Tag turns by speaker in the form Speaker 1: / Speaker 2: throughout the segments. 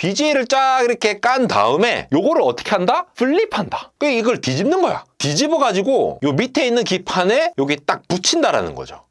Speaker 1: BGA를 쫙 이렇게 깐 다음에 요거를 어떻게 한다? 플립한다. 그러니까 이걸 뒤집는 거야. 뒤집어가지고 요 밑에 있는 기판에 여기 딱 붙인다라는 거죠.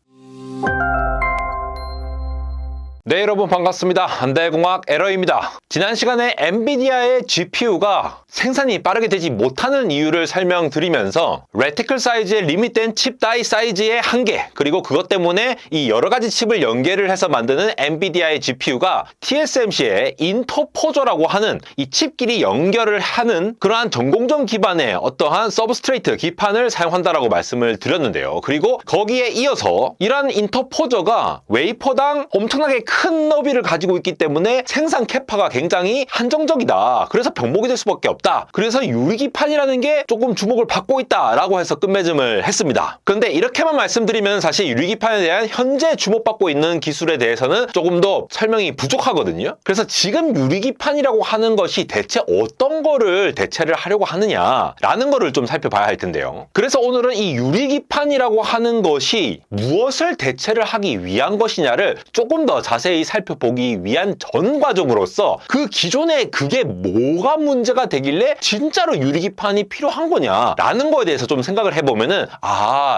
Speaker 1: 네, 여러분 반갑습니다. 한달공학 에러입니다. 지난 시간에 엔비디아의 GPU가 생산이 빠르게 되지 못하는 이유를 설명드리면서 레티클 사이즈의 리밋된 칩 다이 사이즈의 한계, 그리고 그것 때문에 이 여러 가지 칩을 연계를 해서 만드는 엔비디아의 GPU가 TSMC의 인터포저라고 하는 이 칩끼리 연결을 하는 그러한 전공정 기반의 어떠한 서브스트레이트 기판을 사용한다라고 말씀을 드렸는데요. 그리고 거기에 이어서 이러한 인터포저가 웨이퍼당 엄청나게 큰 너비를 가지고 있기 때문에 생산 캐파가 굉장히 한정적이다. 그래서 병목이 될 수밖에 없다. 그래서 유리기판이라는 게 조금 주목을 받고 있다라고 해서 끝맺음을 했습니다. 그런데 이렇게만 말씀드리면 사실 유리기판에 대한 현재 주목받고 있는 기술에 대해서는 조금 더 설명이 부족하거든요. 그래서 지금 유리기판이라고 하는 것이 대체 어떤 거를 대체를 하려고 하느냐라는 거를 좀 살펴봐야 할 텐데요. 그래서 오늘은 이 유리기판이라고 하는 것이 무엇을 대체를 하기 위한 것이냐를 조금 더 자세히 살펴보기 위한 전 과정으로서 그 기존에 그게 뭐가 문제가 되길래 진짜로 유리기판이 필요한 거냐라는 거에 대해서 좀 생각을 해보면은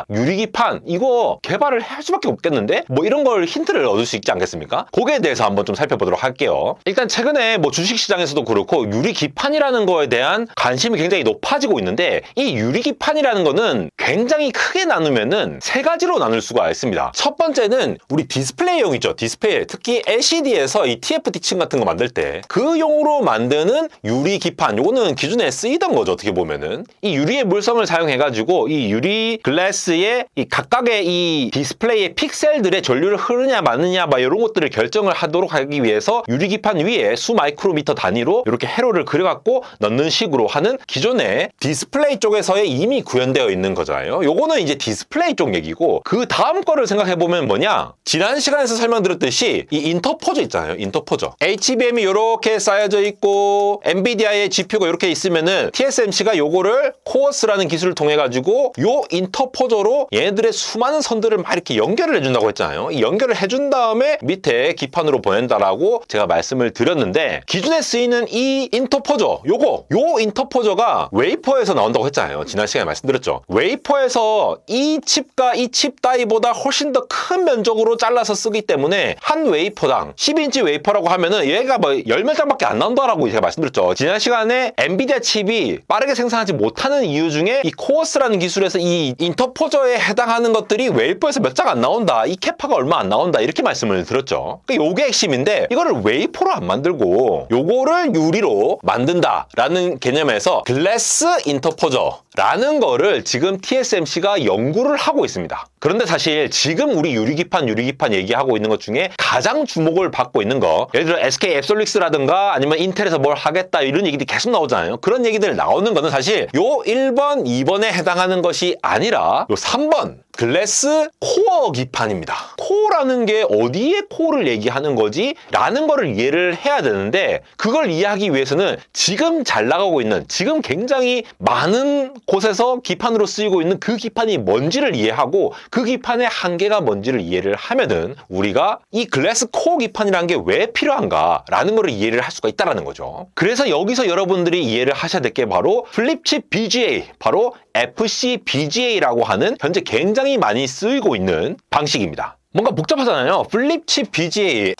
Speaker 1: 유리기판 이거 개발을 할 수밖에 없겠는데? 뭐 이런 걸 힌트를 얻을 수 있지 않겠습니까? 거기에 대해서 한번 좀 살펴보도록 할게요. 일단 최근에 뭐 주식시장에서도 그렇고 유리기판이라는 거에 대한 관심이 굉장히 높아지고 있는데 이 유리기판이라는 거는 굉장히 크게 나누면은 세 가지로 나눌 수가 있습니다. 첫 번째는 우리 디스플레이용 있죠. 디스플레이. 특히 LCD에서 이 TFT 층 같은 거 만들 때 그 용으로 만드는 유리기판, 요거는 기존에 쓰이던 거죠. 어떻게 보면은 이 유리의 물성을 사용해가지고 이 유리 글래스의 이 각각의 이 디스플레이의 픽셀들의 전류를 흐르냐 마느냐 막 이런 것들을 결정을 하도록 하기 위해서 유리기판 위에 수 마이크로미터 단위로 이렇게 회로를 그려갖고 넣는 식으로 하는 기존의 디스플레이 쪽에서의 이미 구현되어 있는 거잖아요. 요거는 이제 디스플레이 쪽 얘기고, 그 다음 거를 생각해보면 뭐냐, 지난 시간에서 설명드렸듯이 이 인터포저 있잖아요. 인터포저. HBM이 이렇게 쌓여져 있고 엔비디아의 GPU가 이렇게 있으면은 TSMC가 요거를 코어스라는 기술을 통해 가지고 요 인터포저로 얘네들의 수많은 선들을 막 이렇게 연결을 해준다고 했잖아요. 이 연결을 해준 다음에 밑에 기판으로 보낸다라고 제가 말씀을 드렸는데, 기존에 쓰이는 이 인터포저, 요 인터포저가 웨이퍼에서 나온다고 했잖아요. 지난 시간에 말씀드렸죠. 웨이퍼에서 이 칩과 이 칩 다이보다 훨씬 더 큰 면적으로 잘라서 쓰기 때문에 한 웨이퍼당 12인치 웨이퍼라고 하면은 얘가 뭐 10몇 장밖에 안 나온다라고 제가 말씀드렸죠. 지난 시간에 엔비디아 칩이 빠르게 생산하지 못하는 이유 중에 이 코어스라는 기술에서 이 인터포저에 해당하는 것들이 웨이퍼에서 몇 장 안 나온다, 이 캐파가 얼마 안 나온다, 이렇게 말씀을 드렸죠. 그러니까 요게 핵심인데, 이거를 웨이퍼로 안 만들고 요거를 유리로 만든다라는 개념에서 글래스 인터포저라는 거를 지금 TSMC가 연구를 하고 있습니다. 그런데 사실 지금 우리 유리기판 얘기하고 있는 것 중에 가장 주목을 받고 있는 거, 예를 들어 SK 앱솔릭스라든가 아니면 인텔에서 뭘 하겠다 이런 얘기들이 계속 나오잖아요. 그런 얘기들 나오는 거는 사실 요 1번, 2번에 해당하는 것이 아니라 요 3번 글래스 코어 기판입니다. 코어라는 게 어디에 코어를 얘기하는 거지? 라는 거를 이해를 해야 되는데, 그걸 이해하기 위해서는 지금 잘 나가고 있는, 지금 굉장히 많은 곳에서 기판으로 쓰이고 있는 그 기판이 뭔지를 이해하고 그 기판의 한계가 뭔지를 이해를 하면은 우리가 이 글래스 코어 기판이라는 게 왜 필요한가 라는 거를 이해를 할 수가 있다는 거죠. 그래서 여기서 여러분들이 이해를 하셔야 될 게 바로 플립칩 BGA, 바로 FCBGA라고 하는 현재 굉장히 많이 쓰이고 있는 방식입니다. 뭔가 복잡하잖아요. 플립칩 BGA,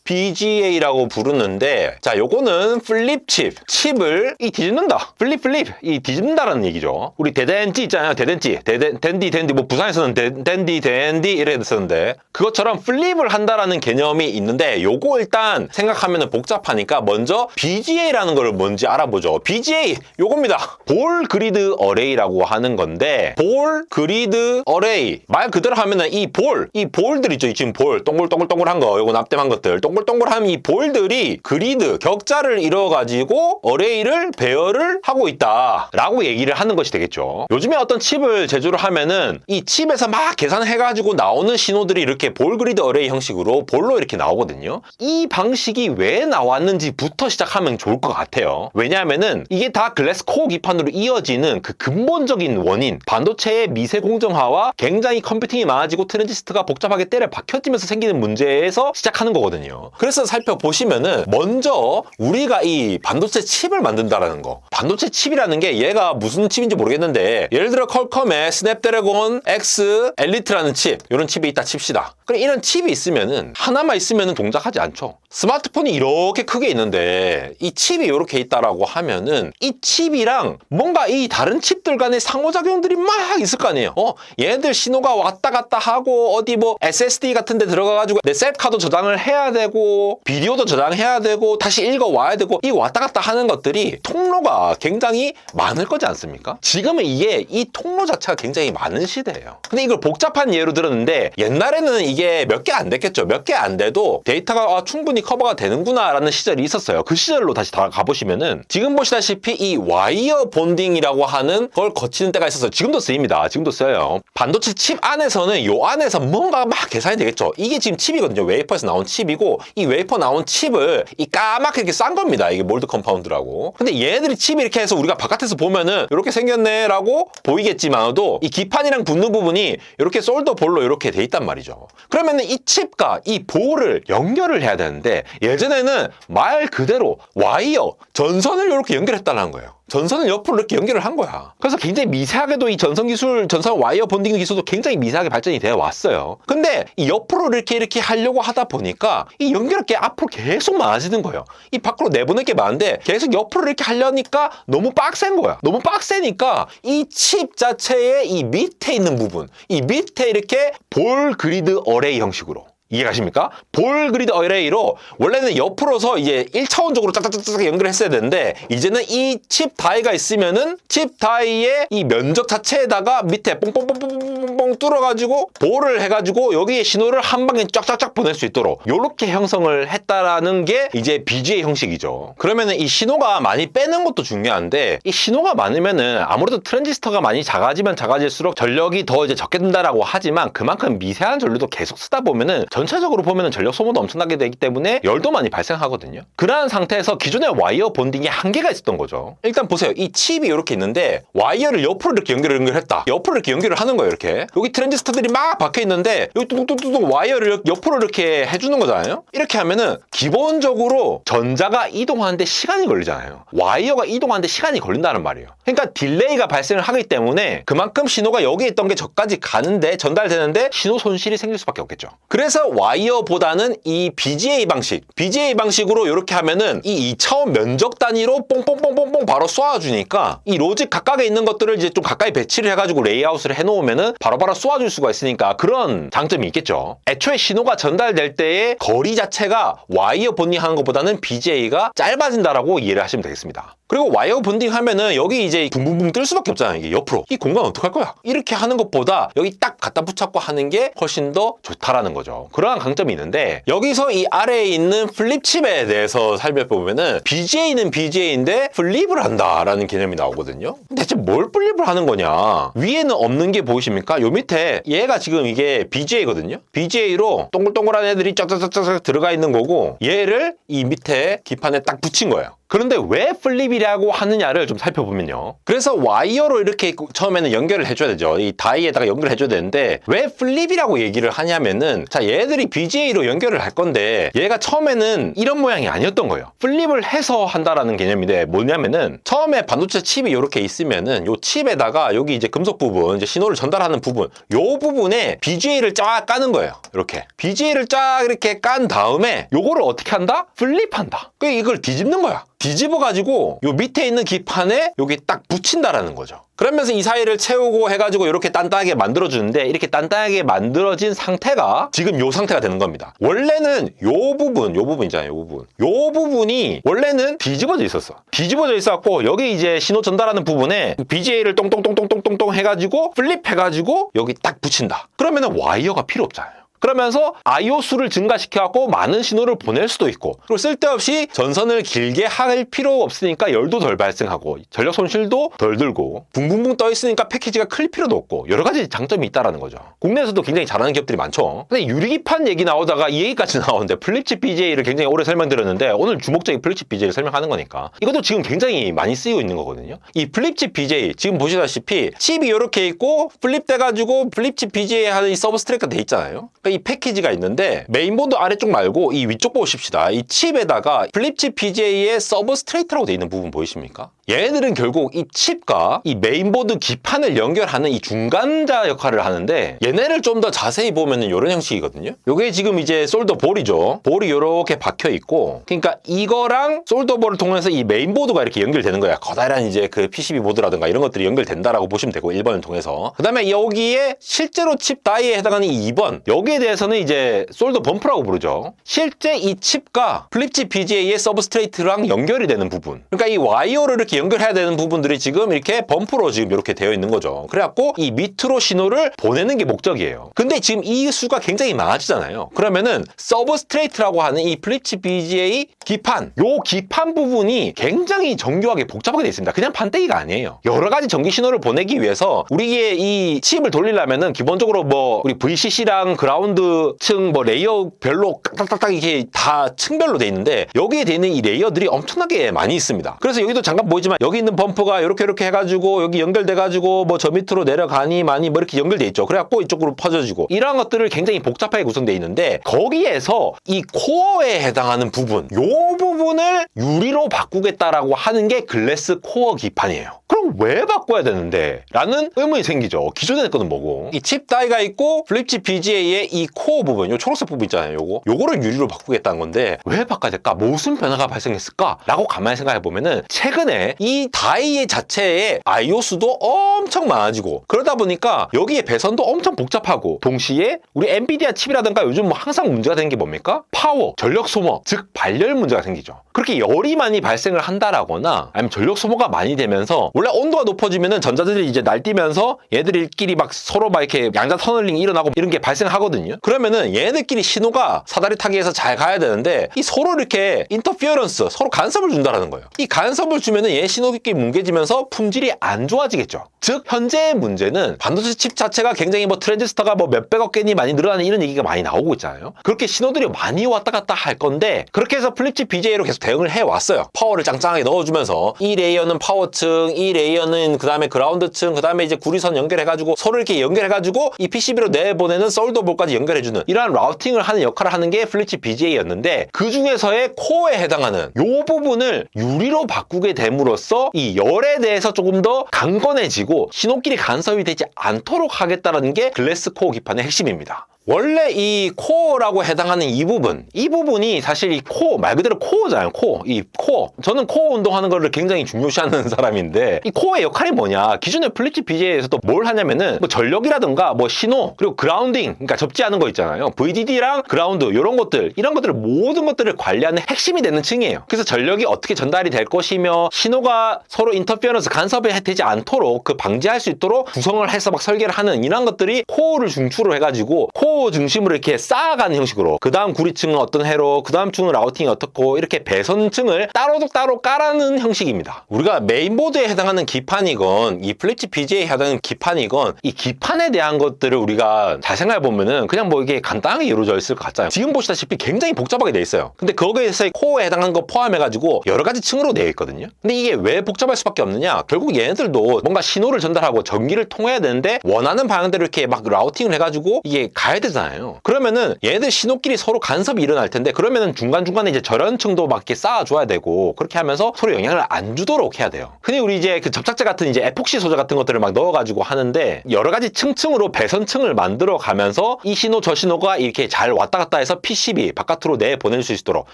Speaker 1: FCBGA라고 부르는데, 자, 요거는 플립칩, 칩을 뒤집는다. 플립, 이 뒤집는다라는 얘기죠. 우리 대댄지 있잖아요. 대댄지. 댄디, 뭐 부산에서는 댄디 이래 쓰는데, 그것처럼 플립을 한다라는 개념이 있는데, 요거 일단 생각하면 복잡하니까 먼저 BGA라는 걸 뭔지 알아보죠. BGA, 요겁니다. 볼 그리드 어레이라고 하는 건데, 볼 그리드 어레이. 말 그대로 하면은 이 볼들 있죠. 지금 볼, 동글동글한 거, 요거 납땜한 것들, 동글동글한 이 볼들이 그리드, 격자를 이뤄가지고 어레이를 배열을 하고 있다라고 얘기를 하는 것이 되겠죠. 요즘에 어떤 칩을 제조를 하면은 이 칩에서 막 계산해가지고 나오는 신호들이 이렇게 볼 그리드 어레이 형식으로 볼로 이렇게 나오거든요. 이 방식이 왜 나왔는지부터 시작하면 좋을 것 같아요. 왜냐하면은 이게 다 글래스 코어 기판으로 이어지는 그 근본적인 원인, 반도체의 미세 공정화와 굉장히 컴퓨팅이 많아지고 트랜지스터가 복잡하게 때려 박혀지면서 생기는 문제에서 시작하는 거거든요. 있거든요. 그래서 살펴보시면은 먼저 우리가 이 반도체 칩을 만든다라는 거. 반도체 칩이라는 게 얘가 무슨 칩인지 모르겠는데 예를 들어 퀄컴의 스냅드래곤 X 엘리트라는 칩, 이런 칩이 있다 칩시다. 그럼 이런 칩이 있으면은 하나만 있으면은 동작하지 않죠. 스마트폰이 이렇게 크게 있는데 이 칩이 이렇게 있다라고 하면은 이 칩이랑 뭔가 이 다른 칩들 간의 상호작용들이 막 있을 거 아니에요. 얘네들 신호가 왔다 갔다 하고 어디 뭐 SSD 같은 데 들어가가지고 내 셀카도 저장을 해야 되고 비디오도 저장해야 되고 다시 읽어와야 되고 이 왔다 갔다 하는 것들이 통로가 굉장히 많을 거지 않습니까? 지금은 이게 이 통로 자체가 굉장히 많은 시대예요. 근데 이걸 복잡한 예로 들었는데 옛날에는 이게 몇 개 안 됐겠죠. 몇 개 안 돼도 데이터가 충분히 커버가 되는구나 라는 시절이 있었어요. 그 시절로 다시 다 가보시면은 지금 보시다시피 이 와이어 본딩이라고 하는 걸 거치는 때가 있었어요. 지금도 쓰입니다. 지금도 써요. 반도체 칩 안에서는 요 안에서 뭔가 막 계산이 되겠죠. 이게 지금 칩이거든요. 웨이퍼에서 나온 칩이고 이 웨이퍼 나온 칩을 이 까맣게 이렇게 싼 겁니다. 이게 몰드 컴파운드라고. 근데 얘네들이 칩이 이렇게 해서 우리가 바깥에서 보면은 이렇게 생겼네 라고 보이겠지만도 이 기판이랑 붙는 부분이 이렇게 솔더 볼로 이렇게 돼 있단 말이죠. 그러면은 이 칩과 이 볼을 연결을 해야 되는데 예전에는 말 그대로 와이어, 전선을 이렇게 연결했다는 거예요. 전선을 옆으로 이렇게 연결을 한 거야. 그래서 굉장히 미세하게도 이 전선 기술, 전선 와이어 본딩 기술도 굉장히 미세하게 발전이 되어 왔어요. 근데 이 옆으로 이렇게 하려고 하다 보니까 이 연결할 게 앞으로 계속 많아지는 거예요. 이 밖으로 내보낼 게 많은데 계속 옆으로 이렇게 하려니까 너무 빡센 거야. 너무 빡세니까 이 칩 자체의 이 밑에 있는 부분, 이 밑에 이렇게 볼 그리드 어레이 형식으로 이해가십니까? 볼 그리드 어레이로 원래는 옆으로서 이제 1차원적으로 짝짝짝짝 연결했어야 되는데 이제는 이 칩 다이가 있으면은 칩 다이의 이 면적 자체에다가 밑에 뽕뽕뽕뽕뽕뽕 뚫어가지고 볼을 해가지고 여기에 신호를 한 방에 쫙쫙쫙 보낼 수 있도록 이렇게 형성을 했다라는 게 이제 BGA 형식이죠. 그러면은 이 신호가 많이 빼는 것도 중요한데 이 신호가 많으면은 아무래도 트랜지스터가 많이 작아지면 작아질수록 전력이 더 이제 적게 든다라고 하지만 그만큼 미세한 전류도 계속 쓰다 보면은 전체적으로 보면은 전력 소모도 엄청나게 되기 때문에 열도 많이 발생하거든요. 그러한 상태에서 기존의 와이어 본딩에 한계가 있었던 거죠. 일단 보세요. 이 칩이 이렇게 있는데 와이어를 옆으로 이렇게 연결했다. 옆으로 이렇게 연결을 하는 거예요. 이렇게 여기 트랜지스터들이 막 박혀 있는데 여기 뚜둑뚜둑 와이어를 옆으로 이렇게 해주는 거잖아요. 이렇게 하면은 기본적으로 전자가 이동하는데 시간이 걸리잖아요. 와이어가 이동하는데 시간이 걸린다는 말이에요. 그러니까 딜레이가 발생을 하기 때문에 그만큼 신호가 여기에 있던 게 저까지 가는데 전달되는데 신호 손실이 생길 수밖에 없겠죠. 그래서 와이어보다는 이 BGA 방식으로 이렇게 하면은 이 2차원 면적 단위로 뽕뽕뽕뽕뽕 바로 쏘아주니까 이 로직 각각에 있는 것들을 이제 좀 가까이 배치를 해가지고 레이아웃을 해놓으면은 바로바로 쏘아줄 수가 있으니까 그런 장점이 있겠죠. 애초에 신호가 전달될 때의 거리 자체가 와이어 본딩하는 것보다는 BGA가 짧아진다라고 이해를 하시면 되겠습니다. 그리고 와이어 본딩 하면은 여기 이제 붕붕붕 뜰 수밖에 없잖아요. 이게 옆으로. 이 공간 어떡할 거야? 이렇게 하는 것보다 여기 딱 갖다 붙잡고 하는 게 훨씬 더 좋다라는 거죠. 그러한 강점이 있는데 여기서 이 아래에 있는 플립칩에 대해서 살펴보면은 BGA는 BGA인데 플립을 한다라는 개념이 나오거든요. 대체 뭘 플립을 하는 거냐? 위에는 없는 게 보이십니까? 요 밑에 얘가 지금 이게 BGA거든요. BGA로 동글동글한 애들이 쫙쫙쫙쫙 들어가 있는 거고 얘를 이 밑에 기판에 딱 붙인 거예요. 그런데 왜 플립이라고 하느냐를 좀 살펴보면요. 그래서 와이어로 이렇게 처음에는 연결을 해줘야 되죠. 이 다이에다가 연결을 해줘야 되는데 왜 플립이라고 얘기를 하냐면은 자 얘들이 BGA로 연결을 할 건데 얘가 처음에는 이런 모양이 아니었던 거예요. 플립을 해서 한다라는 개념인데 뭐냐면은 처음에 반도체 칩이 이렇게 있으면은 요 칩에다가 여기 이제 금속 부분 이제 신호를 전달하는 부분 요 부분에 BGA를 쫙 까는 거예요. 이렇게 BGA를 쫙 이렇게 깐 다음에 요거를 어떻게 한다? 플립한다. 그러니까 이걸 뒤집는 거야. 뒤집어가지고 요 밑에 있는 기판에 여기 딱 붙인다라는 거죠. 그러면서 이 사이를 채우고 해가지고 이렇게 단단하게 만들어주는데 이렇게 단단하게 만들어진 상태가 지금 요 상태가 되는 겁니다. 원래는 요 부분 있잖아요. 요 부분이 원래는 뒤집어져 있었어. 뒤집어져 있었고 여기 이제 신호 전달하는 부분에 BGA를 똥똥똥똥똥똥 해가지고 플립해가지고 여기 딱 붙인다. 그러면은 와이어가 필요 없잖아요. 그러면서 IO 수를 증가시켜갖고 많은 신호를 보낼 수도 있고 그리고 쓸데없이 전선을 길게 할 필요 없으니까 열도 덜 발생하고 전력 손실도 덜 들고 붕붕붕 떠 있으니까 패키지가 클 필요도 없고 여러 가지 장점이 있다라는 거죠. 국내에서도 굉장히 잘하는 기업들이 많죠. 근데 유리기판 얘기 나오다가 이 얘기까지 나오는데 플립칩 BGA를 굉장히 오래 설명드렸는데 오늘 주목적인 플립칩 BGA를 설명하는 거니까 이것도 지금 굉장히 많이 쓰이고 있는 거거든요. 이 플립칩 BGA 지금 보시다시피 칩이 이렇게 있고 플립돼가지고 플립칩 BGA 하는 이 서브스트레이트가 돼 있잖아요. 그러니까 BGA 패키지가 있는데 메인보드 아래쪽 말고 이 위쪽 보십시다. 이 칩에다가 플립칩 BGA의 서브스트레이트라고 되어 있는 부분 보이십니까? 얘네들은 결국 이 칩과 이 메인보드 기판을 연결하는 이 중간자 역할을 하는데 얘네를 좀 더 자세히 보면은 이런 형식이거든요. 요게 지금 이제 솔더볼이죠. 볼이 이렇게 박혀 있고, 그러니까 이거랑 솔더볼을 통해서 이 메인보드가 이렇게 연결되는 거야. 커다란 이제 그 PCB 보드라든가 이런 것들이 연결된다라고 보시면 되고 1번을 통해서. 그다음에 여기에 실제로 칩 다이에 해당하는 이 2번, 여기에 대해서는 이제 솔더 범프라고 부르죠. 실제 이 칩과 플립칩 BGA의 서브스트레이트랑 연결이 되는 부분. 그러니까 이 와이어를 이렇게 연결해야 되는 부분들이 지금 이렇게 범프로 지금 이렇게 되어 있는 거죠. 그래갖고 이 밑으로 신호를 보내는 게 목적이에요. 근데 지금 이 수가 굉장히 많아지잖아요. 그러면은 서브스트레이트라고 하는 이 플립칩 BGA 기판, 요 기판 부분이 굉장히 정교하게 복잡하게 되어 있습니다. 그냥 판때기가 아니에요. 여러 가지 전기 신호를 보내기 위해서 우리의 이 칩을 돌리려면은 기본적으로 뭐 우리 VCC랑 그라운드 층 뭐 레이어별로 딱딱딱 이게 다 층별로 돼 있는데 여기에 돼 있는 이 레이어들이 엄청나게 많이 있습니다. 그래서 여기도 잠깐 보이지만 여기 있는 범프가 이렇게 해가지고 여기 연결돼가지고 뭐 저 밑으로 내려가니 많이 뭐 이렇게 연결돼 있죠. 그래갖고 이쪽으로 퍼져지고 이러한 것들을 굉장히 복잡하게 구성되어 있는데 거기에서 이 코어에 해당하는 부분, 요 부분을 유리로 바꾸겠다라고 하는 게 글래스 코어 기판이에요. 그럼 왜 바꿔야 되는데? 라는 의문이 생기죠. 기존에 거는 뭐고? 이 칩 다이가 있고 플립칩 BGA의 이 코어 부분, 요 초록색 부분 있잖아요. 요거를 유리로 바꾸겠다는 건데 왜 바꿔야 될까? 무슨 변화가 발생했을까? 라고 가만히 생각해 보면은 최근에 이 다이 자체의 IO 수도 엄청 많아지고 그러다 보니까 여기에 배선도 엄청 복잡하고 동시에 우리 엔비디아 칩이라든가 요즘 뭐 항상 문제가 되는 게 뭡니까? 파워, 전력 소모, 즉 발열 문제가 생기죠. 그렇게 열이 많이 발생을 한다라거나 아니면 전력 소모가 많이 되면서 원래 온도가 높아지면은 전자들이 이제 날뛰면서 얘들끼리 막 서로 막 이렇게 양자 터널링이 일어나고 이런 게 발생하거든요. 그러면은 얘네들끼리 신호가 사다리 타기에서 잘 가야 되는데 이 서로 이렇게 인터피어런스, 서로 간섭을 준다라는 거예요. 이 간섭을 주면은 얘 신호끼리 뭉개지면서 품질이 안 좋아지겠죠. 즉 현재의 문제는 반도체 칩 자체가 굉장히 뭐 트랜지스터가 뭐 몇백억 개니 많이 늘어나는 이런 얘기가 많이 나오고 있잖아요. 그렇게 신호들이 많이 왔다 갔다 할 건데 그렇게 해서 플립칩 BGA로 계속 대응을 해왔어요. 파워를 짱짱하게 넣어주면서 이 레이어는 파워층, 이 레이어는 그 다음에 그라운드층, 그 다음에 이제 구리선 연결해가지고 서로 이렇게 연결해가지고 이 PCB로 내보내는 솔더볼까지 연결해주는 이러한 라우팅을 하는 역할을 하는 게 플립칩 BGA였는데 그 중에서의 코어에 해당하는 요 부분을 유리로 바꾸게 됨으로써 이 열에 대해서 조금 더 강건해지고 신호끼리 간섭이 되지 않도록 하겠다는 게 글래스 코어 기판의 핵심입니다. 원래 이 코어라고 해당하는 이 부분이 사실 이 코어, 말 그대로 코어잖아요. 이 코어. 저는 코어 운동하는 거를 굉장히 중요시하는 사람인데 이 코어의 역할이 뭐냐? 기존의 플립칩 BGA에서도 뭘 하냐면은 뭐 전력이라든가 뭐 신호, 그리고 그라운딩, 그러니까 접지 않은 거 있잖아요. VDD랑 그라운드 이런 것들을 모든 것들을 관리하는 핵심이 되는 층이에요. 그래서 전력이 어떻게 전달이 될 것이며 신호가 서로 인터피어런스 간섭이 되지 않도록 그 방지할 수 있도록 구성을 해서 막 설계를 하는 이런 것들이 코어를 중추로 해가지고 코어 중심으로 이렇게 쌓아가는 형식으로 그 다음 구리층은 어떤 회로 그 다음 층은 라우팅이 어떻고 이렇게 배선층을 따로 깔아는 형식입니다. 우리가 메인보드에 해당하는 기판이건 이 플립칩 BGA에 해당하는 기판이건 이 기판에 대한 것들을 우리가 잘 생각해보면은 그냥 뭐 이게 간단하게 이루어져 있을 것 같잖아요. 지금 보시다시피 굉장히 복잡하게 돼 있어요. 근데 거기에서 코어에 해당하는 거 포함해가지고 여러 가지 층으로 되어 있거든요. 근데 이게 왜 복잡할 수밖에 없느냐? 결국 얘네들도 뭔가 신호를 전달하고 전기를 통해야 되는데 원하는 방향대로 이렇게 막 라우팅을 해가지고 이게 가야 되잖아요. 그러면은 얘네들 신호끼리 서로 간섭이 일어날 텐데 그러면은 중간중간에 이제 절연층도 막 이렇게 쌓아줘야 되고 그렇게 하면서 서로 영향을 안 주도록 해야 돼요. 흔히 우리 이제 그 접착제 같은 이제 에폭시 소재 같은 것들을 막 넣어가지고 하는데 여러 가지 층층으로 배선층을 만들어 가면서 이 신호 저 신호가 이렇게 잘 왔다 갔다 해서 PCB 바깥으로 내보낼 수 있도록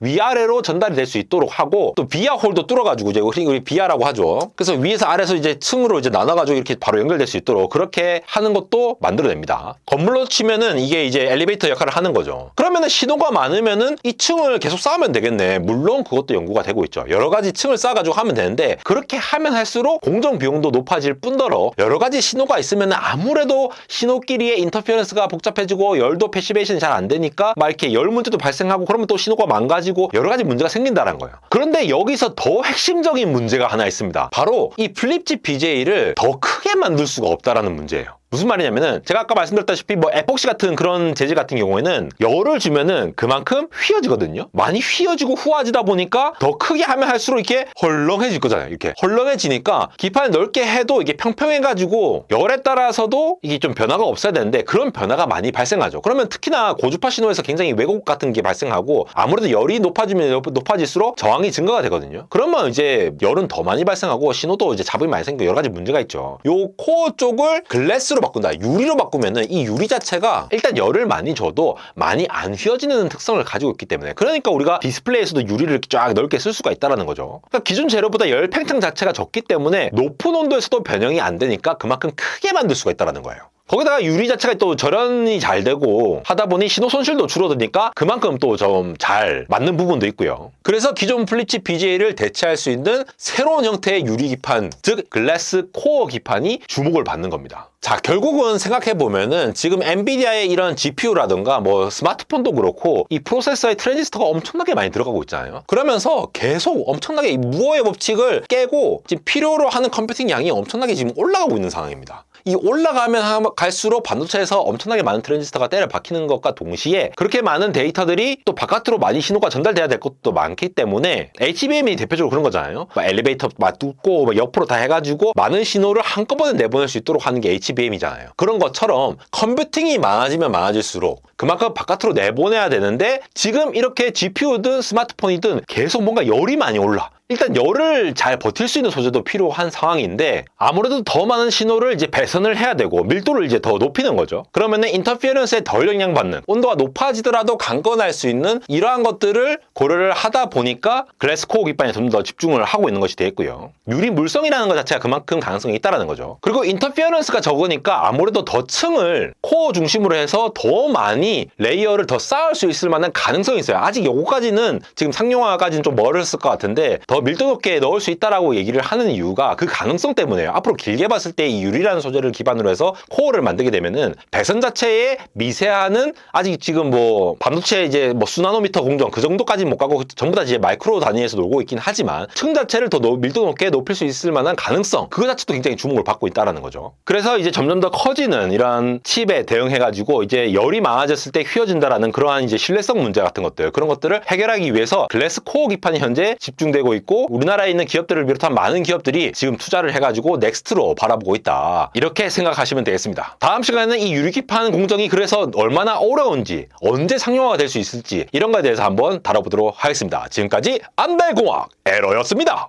Speaker 1: 위아래로 전달이 될 수 있도록 하고 또 비아 홀도 뚫어가지고 이제 우리 비아라고 하죠. 그래서 위에서 아래에서 이제 층으로 이제 나눠가지고 이렇게 바로 연결될 수 있도록 그렇게 하는 것도 만들어냅니다. 건물로 치면은 이게 이제 엘리베이터 역할을 하는 거죠. 그러면은 신호가 많으면은 이 층을 계속 쌓으면 되겠네. 물론 그것도 연구가 되고 있죠. 여러 가지 층을 쌓아가지고 하면 되는데 그렇게 하면 할수록 공정 비용도 높아질 뿐더러 여러 가지 신호가 있으면 아무래도 신호끼리의 인터피어런스가 복잡해지고 열도 패시베이션이 잘 안 되니까 막 이렇게 열 문제도 발생하고 그러면 또 신호가 망가지고 여러 가지 문제가 생긴다는 거예요. 그런데 여기서 더 핵심적인 문제가 하나 있습니다. 바로 이 플립칩 BGA를 더 크게 만들 수가 없다라는 문제예요. 무슨 말이냐면은 제가 아까 말씀드렸다시피 뭐 에폭시 같은 그런 재질 같은 경우에는 열을 주면은 그만큼 휘어지거든요. 많이 휘어지고 후아지다 보니까 더 크게 하면 할수록 이렇게 헐렁해질 거잖아요. 이렇게 헐렁해지니까 기판을 넓게 해도 이게 평평해가지고 열에 따라서도 이게 좀 변화가 없어야 되는데 그런 변화가 많이 발생하죠. 그러면 특히나 고주파 신호에서 굉장히 왜곡 같은 게 발생하고 아무래도 열이 높아지면 높아질수록 저항이 증가가 되거든요. 그러면 이제 열은 더 많이 발생하고 신호도 이제 잡음이 많이 생기고 여러 가지 문제가 있죠. 요 코어 쪽을 글래스로 바꾼다, 유리로 바꾸면은 이 유리 자체가 일단 열을 많이 줘도 많이 안 휘어지는 특성을 가지고 있기 때문에 그러니까 우리가 디스플레이에서도 유리를 이렇게 쫙 넓게 쓸 수가 있다는 거죠. 그러니까 기존 재료보다 열 팽창 자체가 적기 때문에 높은 온도에서도 변형이 안 되니까 그만큼 크게 만들 수가 있다는 거예요. 거기다가 유리 자체가 또 절연이 잘 되고 하다 보니 신호 손실도 줄어드니까 그만큼 또 좀 잘 맞는 부분도 있고요. 그래서 기존 플립칩 BGA를 대체할 수 있는 새로운 형태의 유리 기판, 즉 글래스 코어 기판이 주목을 받는 겁니다. 자, 결국은 생각해보면은 지금 엔비디아의 이런 GPU라든가 뭐 스마트폰도 그렇고 이 프로세서의 트랜지스터가 엄청나게 많이 들어가고 있잖아요. 그러면서 계속 엄청나게 이 무어의 법칙을 깨고 지금 필요로 하는 컴퓨팅 양이 엄청나게 지금 올라가고 있는 상황입니다. 이 올라가면 갈수록 반도체에서 엄청나게 많은 트랜지스터가 때려 박히는 것과 동시에 그렇게 많은 데이터들이 또 바깥으로 많이 신호가 전달돼야 될 것도 많기 때문에 HBM이 대표적으로 그런 거잖아요. 엘리베이터 뚫고 옆으로 다 해가지고 많은 신호를 한꺼번에 내보낼 수 있도록 하는 게 HBM이잖아요. 그런 것처럼 컴퓨팅이 많아지면 많아질수록 그만큼 바깥으로 내보내야 되는데 지금 이렇게 GPU든 스마트폰이든 계속 뭔가 열이 많이 올라. 일단 열을 잘 버틸 수 있는 소재도 필요한 상황인데 아무래도 더 많은 신호를 이제 배선을 해야 되고 밀도를 이제 더 높이는 거죠. 그러면은 인터피어런스에 덜 영향받는 온도가 높아지더라도 강건할 수 있는 이러한 것들을 고려를 하다 보니까 글래스 코어 기판에 좀 더 집중을 하고 있는 것이 되겠고요. 유리 물성이라는 것 자체가 그만큼 가능성이 있다는 거죠. 그리고 인터피어런스가 적으니까 아무래도 더 층을 코어 중심으로 해서 더 많이 레이어를 더 쌓을 수 있을 만한 가능성이 있어요. 아직 요거까지는 지금 상용화까지는 좀 멀었을 것 같은데 더 밀도 높게 넣을 수 있다라고 얘기를 하는 이유가 그 가능성 때문에요. 앞으로 길게 봤을 때 이 유리라는 소재를 기반으로 해서 코어를 만들게 되면은 배선 자체의 미세하는 아직 지금 뭐 반도체 이제 뭐 수나노미터 공정 그 정도까지는 못 가고 전부 다 이제 마이크로 단위에서 놀고 있긴 하지만 층 자체를 더 밀도 높게 높일 수 있을 만한 가능성 그거 자체도 굉장히 주목을 받고 있다라는 거죠. 그래서 이제 점점 더 커지는 이런 칩에 대응해가지고 이제 열이 많아졌을 때 휘어진다라는 그러한 이제 신뢰성 문제 같은 것들 그런 것들을 해결하기 위해서 글래스 코어 기판이 현재 집중되고 있고 우리나라에 있는 기업들을 비롯한 많은 기업들이 지금 투자를 해가지고 넥스트로 바라보고 있다. 이렇게 생각하시면 되겠습니다. 다음 시간에는 이 유리기판 공정이 그래서 얼마나 어려운지 언제 상용화가 될 수 있을지 이런 거에 대해서 한번 다뤄보도록 하겠습니다. 지금까지 안달공학 에러였습니다.